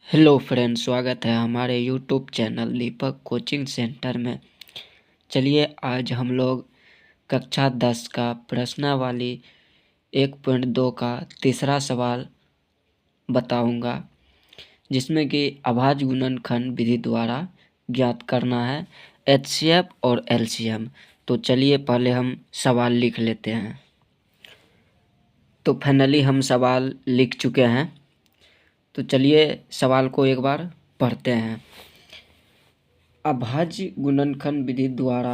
Hello friends, स्वागत है हमारे यूट्यूब चैनल दीपक कोचिंग सेंटर में। चलिए आज हम लोग कक्षा 10 का प्रश्नावली 1.2 का तीसरा सवाल बताऊंगा, जिसमें कि अभाज्य गुणनखंड विधि द्वारा ज्ञात करना है एचसीएफ और एलसीएम। तो चलिए पहले हम सवाल लिख लेते हैं। तो फाइनली हम सवाल लिख चुके हैं। तो चलिए सवाल को एक बार पढ़ते हैं। अभाज्य गुणनखंड विधि द्वारा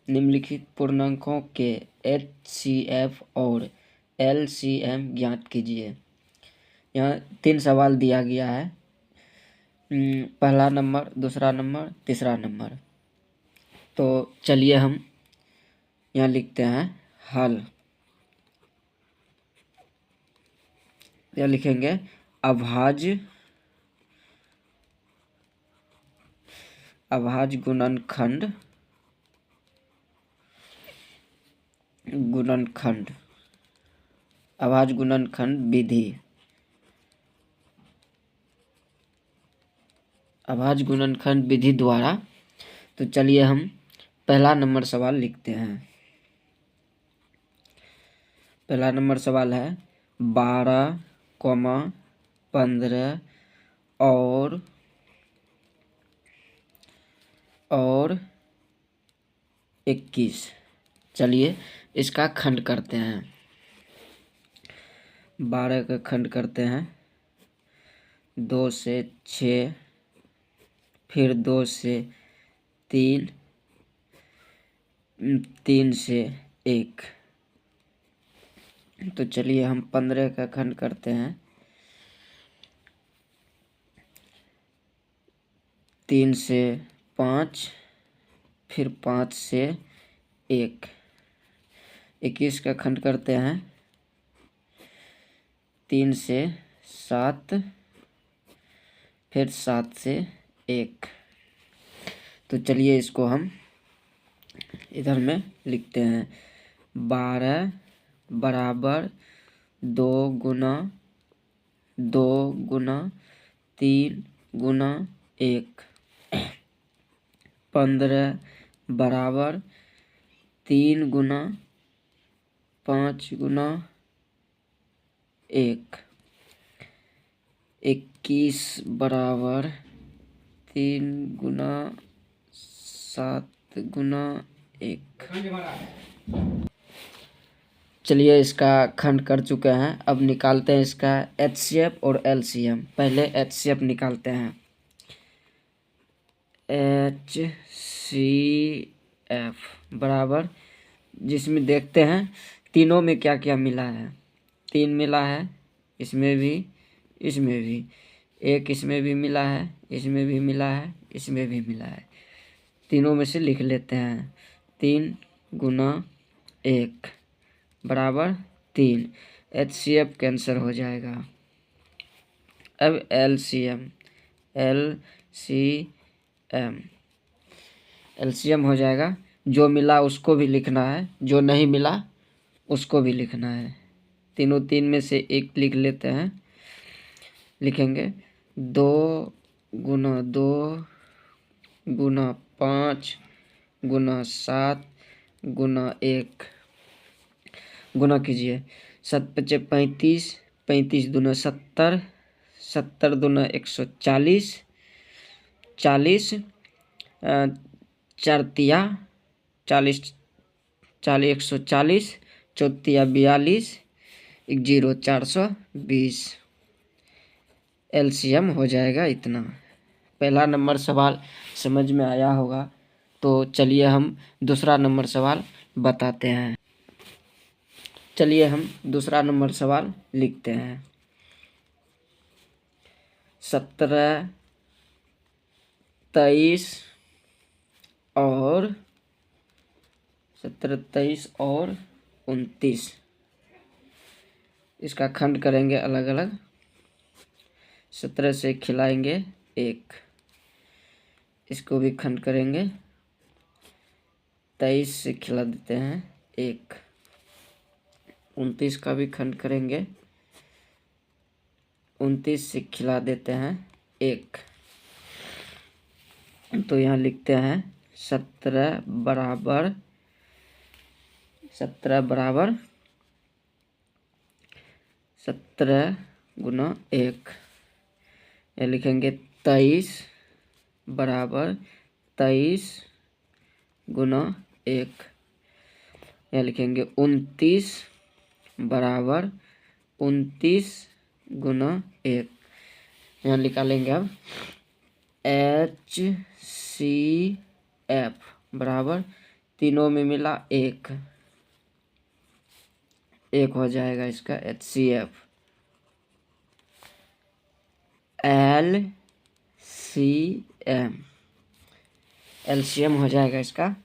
निम्नलिखित पूर्णांकों के एचसीएफ और एलसीएम ज्ञात कीजिए। यहाँ 3 सवाल दिया गया है, पहला नंबर, दूसरा नंबर, तीसरा नंबर। तो चलिए हम यहाँ लिखते हैं हल। यह लिखेंगे अभाज्य गुणनखंड अभाज्य गुणनखंड विधि। अभाज्य गुणनखंड विधि द्वारा। तो चलिए हम पहला नंबर सवाल लिखते हैं। पहला नंबर सवाल है 12, 15 और 21। चलिए इसका खंड करते हैं। 12 का खंड करते हैं 2 से 6, फिर 2 से 3, 3 से 1। तो चलिए हम 15 का खंड करते हैं 3 से 5, फिर 5 से 1। 21 का खंड करते हैं 3 से 7, फिर 7 से 1। तो चलिए इसको हम इधर में लिखते हैं। 12 बराबर 2 गुना 3 गुना 1। 15 बराबर 3 गुना 5 गुना 1। 21 बराबर 3 गुना 7 गुना 1। चलिए इसका खंड कर चुके हैं। अब निकालते हैं इसका एचसीएफ और एलसीएम। पहले एचसीएफ निकालते हैं। एचसीएफ बराबर, जिसमें देखते हैं तीनों में क्या क्या मिला है। 3 मिला है, इसमें भी, इसमें भी। 1 इसमें भी मिला है, इसमें भी मिला है, इसमें भी मिला है। तीनों में से लिख लेते हैं। 3 गुना 1 बराबर 3। एचसीएफ कैंसिल हो जाएगा। अब एलसीएम हो जाएगा। जो मिला उसको भी लिखना है, जो नहीं मिला उसको भी लिखना है। तीनों 3 में से 1 लिख लेते हैं। लिखेंगे 2 गुना 2 गुना 5 गुना 7 गुना 1। गुना कीजिए। 7 पचे 35, 35 दूना 70, 70 दूना 140, 40 चारतिया 40, 40 140, चौतिया 42, 0 420। एलसीएम हो जाएगा इतना। पहला नंबर सवाल समझ में आया होगा। तो चलिए हम दूसरा नंबर सवाल बताते हैं। चलिए हम दूसरा नंबर सवाल लिखते हैं। 17, 23 और 29। इसका खंड करेंगे अलग अलग। 17 से खिलाएंगे 1, इसको भी खंड करेंगे। 23 से खिला देते हैं 1, 29 का भी खंड करेंगे। 29 से खिला देते हैं 1। तो यहाँ लिखते हैं 17 बराबर 17 गुना 1। यहाँ लिखेंगे 23 बराबर 23 गुना 1। यहाँ लिखेंगे 29 बराबर 29 गुना 1। यहाँ निकालेंगे अब HCF बराबर तीनों में मिला 1 हो जाएगा इसका HCF। LCM हो जाएगा इसका,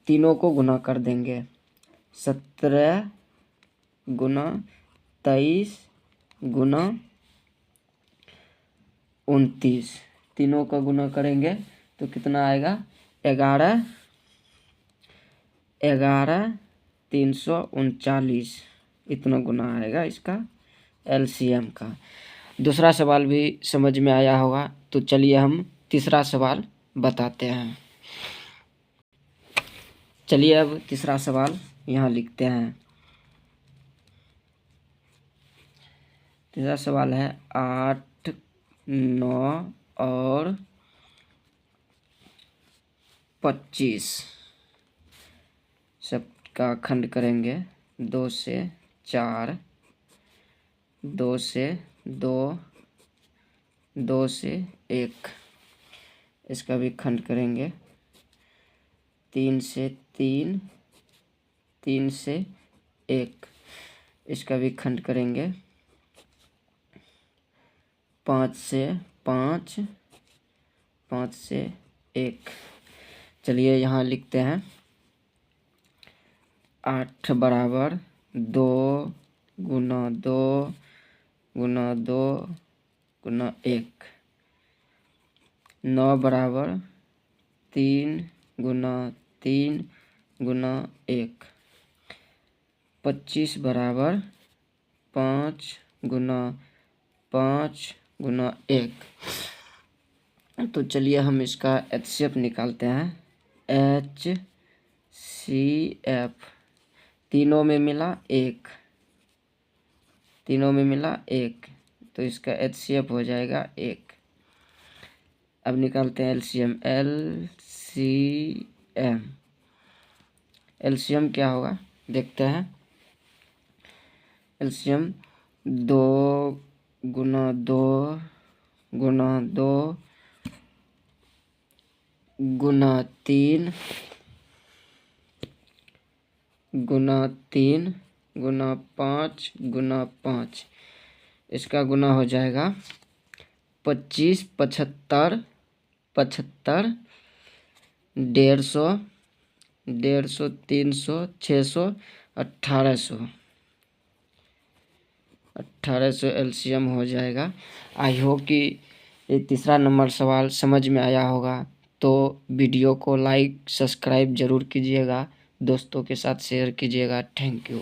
तीनों को गुना कर देंगे 17 गुना 23 गुना 29, तीनों का गुना करेंगे तो कितना आएगा 11 339, इतना गुना आएगा इसका LCM का। दूसरा सवाल भी समझ में आया होगा, तो चलिए हम तीसरा सवाल बताते हैं। चलिए अब तीसरा सवाल यहाँ लिखते हैं। तीसरा सवाल है 8, 9 और 25 सबका खंड करेंगे 2 से 4, 2 से 2, 2 से 1। इसका भी खंड करेंगे 3 से 3, 3 से 1। इसका भी खंड करेंगे 5 से 5, 5 से 1। चलिए यहाँ लिखते हैं 8 बराबर 2 गुना 2 गुना 2 गुना 1। 9 बराबर 3 गुना 3 गुना 1। 25 बराबर 5 गुना 5 गुना 1। तो चलिए हम इसका HCF निकालते हैं। HCF तीनों में मिला 1, तीनों में मिला 1, तो इसका HCF हो जाएगा 1। अब निकालते हैं LCM। LCM क्या होगा देखते हैं। LCM 2 गुना 2 गुना 2 गुना 3 गुना 3 गुना 5 गुना 5। इसका गुना हो जाएगा 25, 75, 75, 150, 150, 300, 600, 1800। 1800 LCM हो जाएगा। आई होप कि ये तीसरा नंबर सवाल समझ में आया होगा। तो वीडियो को लाइक सब्सक्राइब ज़रूर कीजिएगा, दोस्तों के साथ शेयर कीजिएगा। Thank you.